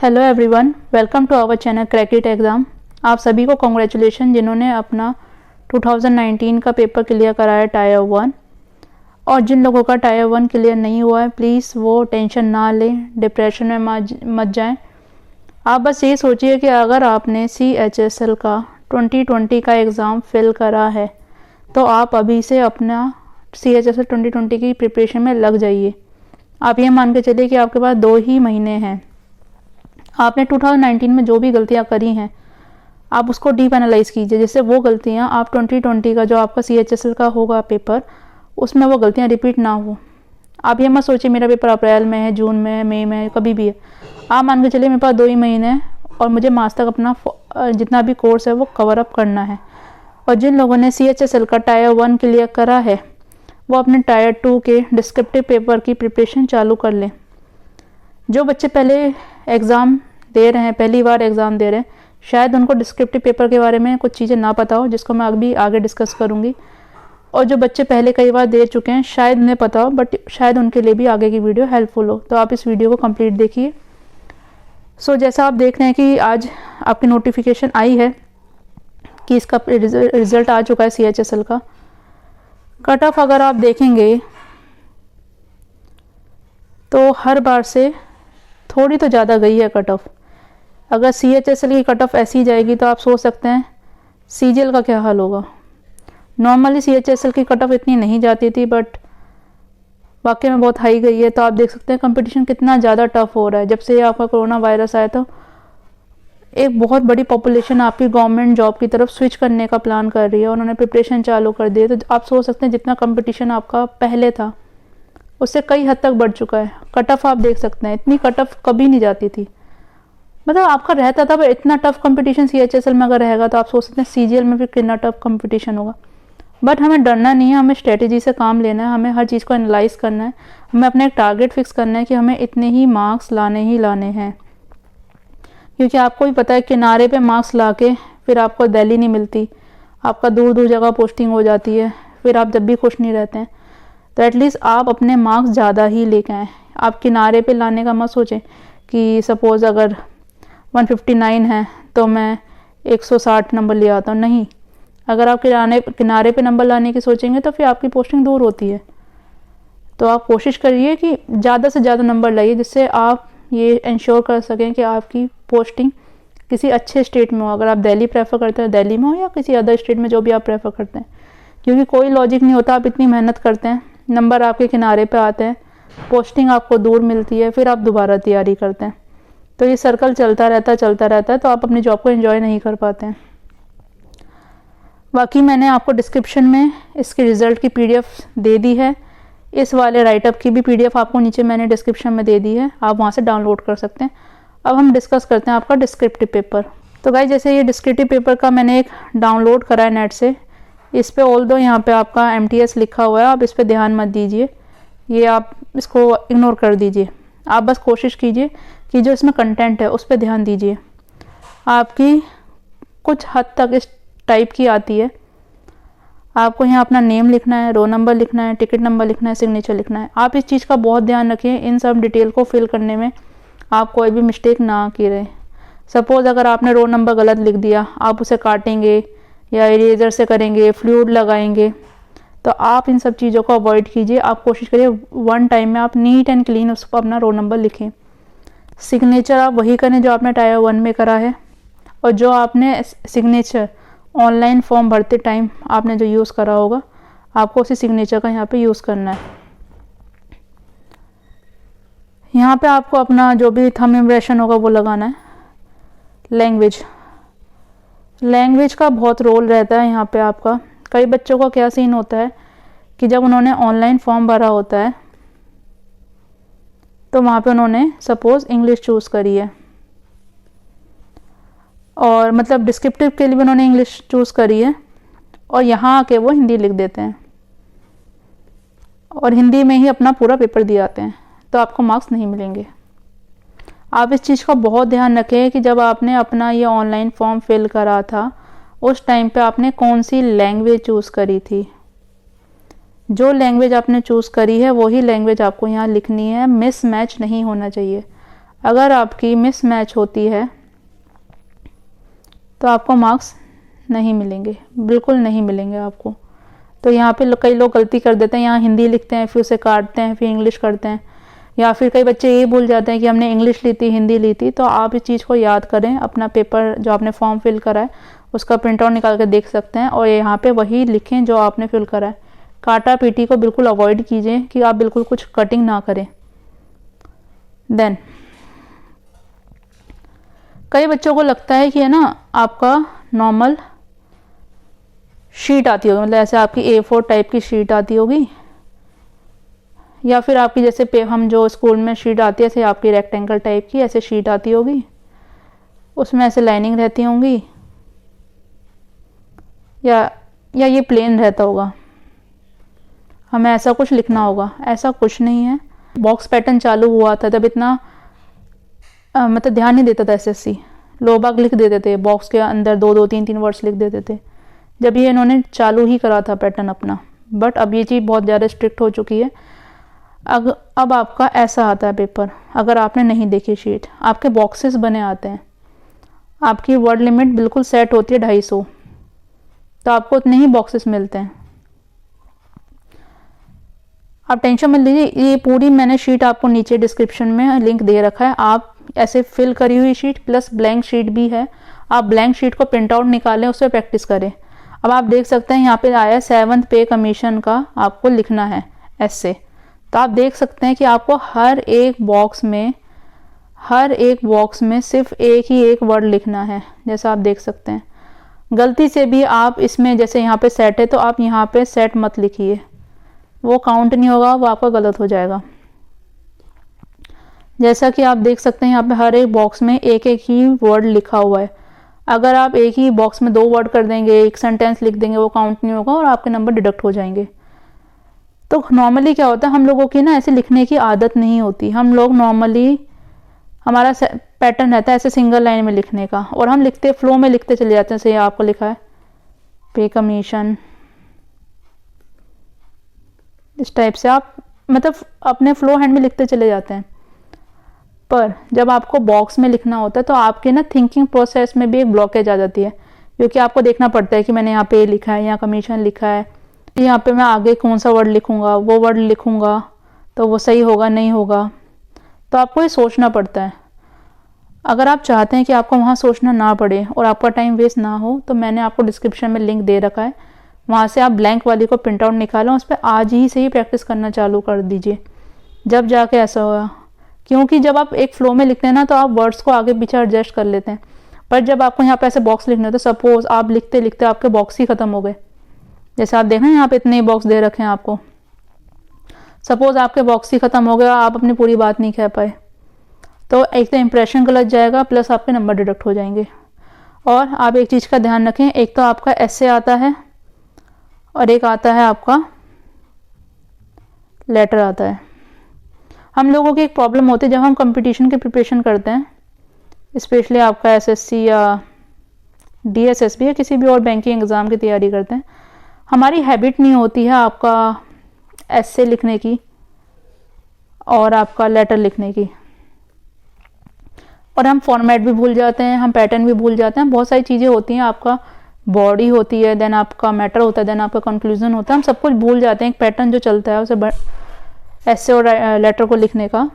Hello everyone, welcome to our channel crack it exam. आप सभी को कॉन्ग्रेचुलेशन जिन्होंने अपना 2019 का पेपर क्लियर कराया टायर 1। और जिन लोगों का टायर 1 क्लियर नहीं हुआ है प्लीज़ वो टेंशन ना लें, डिप्रेशन में मत जाएं। आप बस ये सोचिए कि अगर आपने CHSL का 2020 का एग्ज़ाम फिल करा है तो आप अभी से अपना CHSL 2020 की प्रिपरेशन में लग जाइए। आप ये मान के चलिए कि आपके पास 2 ही महीने हैं। आपने 2019 में जो भी गलतियां करी हैं आप उसको डीप एनालाइज कीजिए, जिससे वो गलतियां आप 2020 का जो आपका CHSL का होगा पेपर उसमें वो गलतियां रिपीट ना हो। आप ये मत सोचिए मेरा पेपर अप्रैल में है, जून में, मई में, कभी भी है। आप मान के चलिए मेरे पास 2 ही महीने हैं और मुझे मार्च तक अपना जितना भी कोर्स है वो कवर अप करना है। और जिन लोगों ने CHSL का टायर 1 क्लियर करा है वो अपने टायर 2 के डिस्क्रिप्टिव पेपर की प्रिपरेशन चालू कर लें। जो बच्चे पहले एग्ज़ाम दे रहे हैं, पहली बार एग्ज़ाम दे रहे हैं, शायद उनको डिस्क्रिप्टिव पेपर के बारे में कुछ चीज़ें ना पता हो, जिसको मैं अभी आगे डिस्कस करूँगी। और जो बच्चे पहले कई बार दे चुके हैं शायद उन्हें पता हो, बट शायद उनके लिए भी आगे की वीडियो हेल्पफुल हो, तो आप इस वीडियो को कंप्लीट देखिए। सो जैसा आप देख रहे हैं कि आज आपकी नोटिफिकेशन आई है कि इसका रिज़ल्ट आ चुका है CHSL का। कट ऑफ अगर आप देखेंगे तो हर बार से थोड़ी तो ज़्यादा गई है कट ऑफ। अगर CHSL की कट ऑफ ऐसी जाएगी तो आप सोच सकते हैं CGL का क्या हाल होगा। नॉर्मली CHSL की कट ऑफ इतनी नहीं जाती थी, बट वाकई में बहुत हाई गई है। तो आप देख सकते हैं कंपटीशन कितना ज़्यादा टफ हो रहा है। जब से आपका कोरोना वायरस आया तो एक बहुत बड़ी पॉपुलेशन आपकी गवर्नमेंट जॉब की तरफ स्विच करने का प्लान कर रही है, उन्होंने प्रिपरेशन चालू कर दी है। तो आप सोच सकते हैं जितना कंपटीशन आपका पहले था उससे कई हद तक बढ़ चुका है। कट ऑफ आप देख सकते हैं, इतनी कट ऑफ कभी नहीं जाती थी, मतलब आपका रहता था। पर इतना टफ कंपटीशन CHSL में अगर रहेगा तो आप सोच सकते हैं CGL में भी कितना टफ कंपटीशन होगा। बट हमें डरना नहीं है, हमें स्ट्रेटेजी से काम लेना है, हमें हर चीज़ को एनालाइज करना है, हमें अपने एक टारगेट फिक्स करना है कि हमें इतने ही मार्क्स लाने ही लाने हैं। क्योंकि आपको भी पता है किनारे पे मार्क्स ला के फिर आपको दिल्ली नहीं मिलती, आपका दूर दूर जगह पोस्टिंग हो जाती है, फिर आप जब भी खुश नहीं रहते हैं। तो एटलीस्ट आप अपने मार्क्स ज़्यादा ही लेके आएँ। आप किनारे पे लाने का मत सोचें कि सपोज़ अगर 159 है तो मैं 160 नंबर ले आता हूँ। नहीं, अगर आप किनारे पे नंबर लाने की सोचेंगे तो फिर आपकी पोस्टिंग दूर होती है। तो आप कोशिश करिए कि ज़्यादा से ज़्यादा नंबर लाइए, जिससे आप ये इंश्योर कर सकें कि आपकी पोस्टिंग किसी अच्छे स्टेट में हो। अगर आप दिल्ली प्रेफर करते हैं दिल्ली में हो, या किसी अदर स्टेट में जो भी आप प्रेफर करते हैं। क्योंकि कोई लॉजिक नहीं होता, आप इतनी मेहनत करते हैं, नंबर आपके किनारे पे आते हैं, पोस्टिंग आपको दूर मिलती है, फिर आप दोबारा तैयारी करते हैं। तो ये सर्कल चलता रहता है, तो आप अपनी जॉब को एंजॉय नहीं कर पाते हैं। बाकी मैंने आपको डिस्क्रिप्शन में इसके रिज़ल्ट की PDF दे दी है। इस वाले राइटअप की भी PDF आपको नीचे मैंने डिस्क्रिप्शन में दे दी है, आप वहाँ से डाउनलोड कर सकते हैं। अब हम डिस्कस करते हैं आपका डिस्क्रिप्टिव पेपर। तो गाइस, जैसे ये डिस्क्रिप्टिव पेपर का मैंने एक डाउनलोड करा है नेट से। इस पर ऑल्दो यहाँ पे आपका MTS लिखा हुआ है, आप इस पर ध्यान मत दीजिए, ये आप इसको इग्नोर कर दीजिए। आप बस कोशिश कीजिए कि जो इसमें कंटेंट है उस पर ध्यान दीजिए। आपकी कुछ हद तक इस टाइप की आती है। आपको यहाँ अपना नेम लिखना है, रो नंबर लिखना है, टिकट नंबर लिखना है, सिग्नेचर लिखना है। आप इस चीज़ का बहुत ध्यान रखें, इन सब डिटेल को फिल करने में आप कोई भी मिस्टेक ना करें। सपोज़ अगर आपने रो नंबर गलत लिख दिया, आप उसे काटेंगे या इरेजर से करेंगे, फ्लूइड लगाएंगे, तो आप इन सब चीज़ों को अवॉइड कीजिए। आप कोशिश करिए वन टाइम में आप नीट एंड क्लीन उस पर अपना रो नंबर लिखें। सिग्नेचर आप वही करें जो आपने टायर 1 में करा है, और जो आपने सिग्नेचर ऑनलाइन फॉर्म भरते टाइम आपने जो यूज़ करा होगा, आपको उसी सिग्नेचर का यहाँ पे यूज़ करना है। यहाँ पे आपको अपना जो भी थंब इम्प्रेशन होगा वो लगाना है। लैंग्वेज का बहुत रोल रहता है यहाँ पे आपका। कई बच्चों का क्या सीन होता है कि जब उन्होंने ऑनलाइन फॉर्म भरा होता है तो वहाँ पे उन्होंने सपोज़ इंग्लिश चूज़ करी है, और मतलब डिस्क्रिप्टिव के लिए भी उन्होंने इंग्लिश चूज़ करी है, और यहाँ आके वो हिंदी लिख देते हैं और हिंदी में ही अपना पूरा पेपर दिए आते हैं, तो आपको मार्क्स नहीं मिलेंगे। आप इस चीज़ का बहुत ध्यान रखें कि जब आपने अपना ये ऑनलाइन फॉर्म फिल करा था उस टाइम पे आपने कौन सी लैंग्वेज चूज़ करी थी। जो लैंग्वेज आपने चूज़ करी है वही लैंग्वेज आपको यहाँ लिखनी है, मिस मैच नहीं होना चाहिए। अगर आपकी मिसमैच होती है तो आपको मार्क्स नहीं मिलेंगे, बिल्कुल नहीं मिलेंगे आपको। तो यहाँ पे कई लोग गलती कर देते हैं, यहाँ हिंदी लिखते हैं फिर उसे काटते हैं फिर इंग्लिश करते हैं, या फिर कई बच्चे ये भूल जाते हैं कि हमने इंग्लिश ली थी हिंदी ली थी। तो आप इस चीज़ को याद करें, अपना पेपर जो आपने फॉर्म फिल करा है उसका प्रिंट आउट निकाल के देख सकते हैं और यहाँ पे वही लिखें जो आपने फिल करा है। काटा पीटी को बिल्कुल अवॉइड कीजिए कि आप बिल्कुल कुछ कटिंग ना करें। देन कई बच्चों को लगता है कि है ना आपका नॉर्मल शीट आती होगी, मतलब ऐसे आपकी A4 टाइप की शीट आती होगी, या फिर आपकी जैसे हम जो स्कूल में शीट आती है ऐसे आपकी रेक्टेंगल टाइप की ऐसे शीट आती होगी, उसमें ऐसे लाइनिंग रहती होंगी, या ये प्लेन रहता होगा, हमें ऐसा कुछ लिखना होगा। ऐसा कुछ नहीं है। बॉक्स पैटर्न चालू हुआ था तब इतना मतलब ध्यान नहीं देता था SSC, लोबाग लिख देते थे बॉक्स के अंदर 2-2 3-3 वर्ड्स लिख देते थे जब ये इन्होंने चालू ही करा था पैटर्न अपना। बट अब ये चीज़ बहुत ज़्यादा स्ट्रिक्ट हो चुकी है। अब आपका ऐसा आता है पेपर, अगर आपने नहीं देखी शीट, आपके बॉक्सेस बने आते हैं, आपकी वर्ड लिमिट बिल्कुल सेट होती है 250, तो आपको उतने ही बॉक्सेस मिलते हैं। आप टेंशन मत लीजिए, ये पूरी मैंने शीट आपको नीचे डिस्क्रिप्शन में लिंक दे रखा है। आप ऐसे फिल करी हुई शीट प्लस ब्लैंक शीट भी है, आप ब्लैंक शीट को प्रिंट आउट निकालें, उस पर प्रैक्टिस करें। अब आप देख सकते हैं यहाँ पे आया 7th पे कमीशन का आपको लिखना है ऐसे, तो आप देख सकते हैं कि आपको हर एक बॉक्स में सिर्फ एक वर्ड लिखना है। जैसा आप देख सकते हैं, गलती से भी आप इसमें जैसे यहाँ पे सेट है तो आप यहाँ पे सेट मत लिखिए, वो काउंट नहीं होगा, वो आपका गलत हो जाएगा। जैसा कि आप देख सकते हैं यहाँ पे हर एक बॉक्स में एक ही वर्ड लिखा हुआ है। अगर आप एक ही बॉक्स में 2 वर्ड कर देंगे, एक सेंटेंस लिख देंगे, वो काउंट नहीं होगा और आपके नंबर डिडक्ट हो जाएंगे। तो नॉर्मली क्या होता है, हम लोगों की ना ऐसे लिखने की आदत नहीं होती। हम लोग नॉर्मली हमारा पैटर्न रहता है ऐसे सिंगल लाइन में लिखने का, और हम लिखते फ्लो में लिखते चले जाते हैं। जैसे आपको लिखा है पे कमीशन, इस टाइप से आप मतलब अपने फ्लो हैंड में लिखते चले जाते हैं। पर जब आपको बॉक्स में लिखना होता है तो आपके ना थिंकिंग प्रोसेस में भी एक ब्लॉकेज आ जाती है, क्योंकि आपको देखना पड़ता है कि मैंने यहाँ पे लिखा है, यहाँ कमीशन लिखा है, यहाँ पे मैं आगे कौन सा वर्ड लिखूँगा, वो वर्ड लिखूँगा तो वो सही होगा नहीं होगा, तो आपको ये सोचना पड़ता है। अगर आप चाहते हैं कि आपको वहाँ सोचना ना पड़े और आपका टाइम वेस्ट ना हो, तो मैंने आपको डिस्क्रिप्शन में लिंक दे रखा है, वहाँ से आप ब्लैंक वाली को प्रिंट आउट निकालें, उस पर आज ही से ही प्रैक्टिस करना चालू कर दीजिए, जब जाके ऐसा होगा। क्योंकि जब आप एक फ्लो में लिखते हैं ना तो आप वर्ड्स को आगे पीछे एडजस्ट कर लेते हैं, पर जब आपको यहाँ पे ऐसे बॉक्स लिखने हैं तो सपोज आप लिखते लिखते आपके बॉक्स ही खत्म हो गए। जैसे आप देखें यहाँ पे इतने बॉक्स दे रखे हैं आपको, सपोज आपके बॉक्स ही खत्म हो गया, आप अपनी पूरी बात नहीं कह पाए, तो एक तो इंप्रेशन गलत जाएगा प्लस आपके नंबर डिडक्ट हो जाएंगे। और आप एक चीज़ का ध्यान रखें, एक तो आपका ऐसे आता है और एक आता है आपका लेटर आता है। हम लोगों की एक प्रॉब्लम होती है जब हम कंपटीशन की प्रिपरेशन करते हैं, स्पेशली आपका SSC या DSSB या किसी भी और बैंकिंग एग्ज़ाम की तैयारी करते हैं, हमारी हैबिट नहीं होती है आपका ऐसे लिखने की और आपका लेटर लिखने की, और हम फॉर्मेट भी भूल जाते हैं, हम पैटर्न भी भूल जाते हैं, बहुत सारी चीज़ें होती हैं। आपका बॉडी होती है, देन आपका मैटर होता है, देन आपका कंक्लूजन होता है, हम सब कुछ भूल जाते हैं। एक पैटर्न जो चलता है उसे ऐसे और लेटर को लिखने का,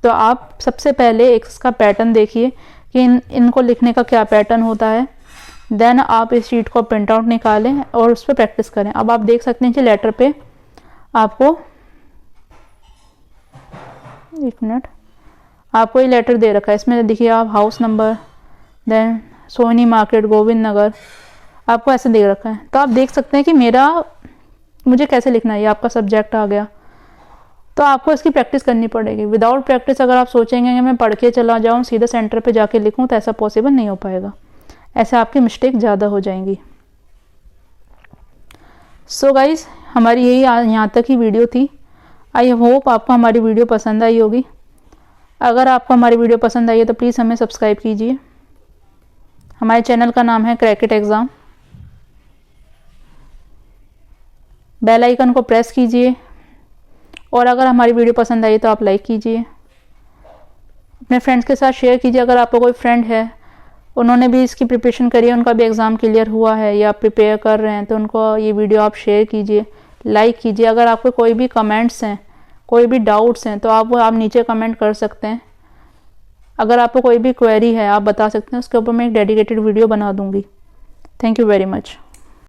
तो आप सबसे पहले एक इसका पैटर्न देखिए कि इनको लिखने का क्या पैटर्न होता है, देन आप इस शीट को प्रिंट आउट निकालें और उस पर प्रैक्टिस करें। अब आप देख सकते हैं कि लेटर पे आपको एक मिनट आपको ये लेटर दे रखा है, इसमें देखिए आप house number, then Soni market Govind Nagar, आपको ऐसे दे रखा है। तो आप देख सकते हैं कि मुझे कैसे लिखना है, ये आपका सब्जेक्ट आ गया, तो आपको इसकी प्रैक्टिस करनी पड़ेगी। विदाउट प्रैक्टिस अगर आप सोचेंगे कि मैं पढ़ के चला जाऊँ सीधा सेंटर पे जाके लिखूँ, तो ऐसा पॉसिबल नहीं हो पाएगा, ऐसे आपकी मिस्टेक ज़्यादा हो जाएंगी। सो गाइज, हमारी यही यहाँ तक ही वीडियो थी। आई होप आपको हमारी वीडियो पसंद आई होगी। अगर आपको हमारी वीडियो पसंद आई है तो प्लीज़ हमें सब्सक्राइब कीजिए। हमारे चैनल का नाम है crack it exam. Bell icon को प्रेस कीजिए, और अगर हमारी वीडियो पसंद आई तो आप लाइक कीजिए। अपने फ्रेंड्स के साथ शेयर कीजिए। अगर आपका कोई फ्रेंड है, उन्होंने भी इसकी प्रिपरेशन करी है, उनका भी एग्ज़ाम क्लियर हुआ है या प्रिपेयर कर रहे हैं, तो उनको ये वीडियो आप शेयर कीजिए, लाइक कीजिए। अगर आपको कोई भी कमेंट्स हैं, कोई भी डाउट्स हैं, तो आप नीचे कमेंट कर सकते हैं। अगर आपको कोई भी क्वेरी है आप बता सकते हैं, उसके ऊपर मैं एक डेडिकेटेड वीडियो बना दूंगी। Thank you very much.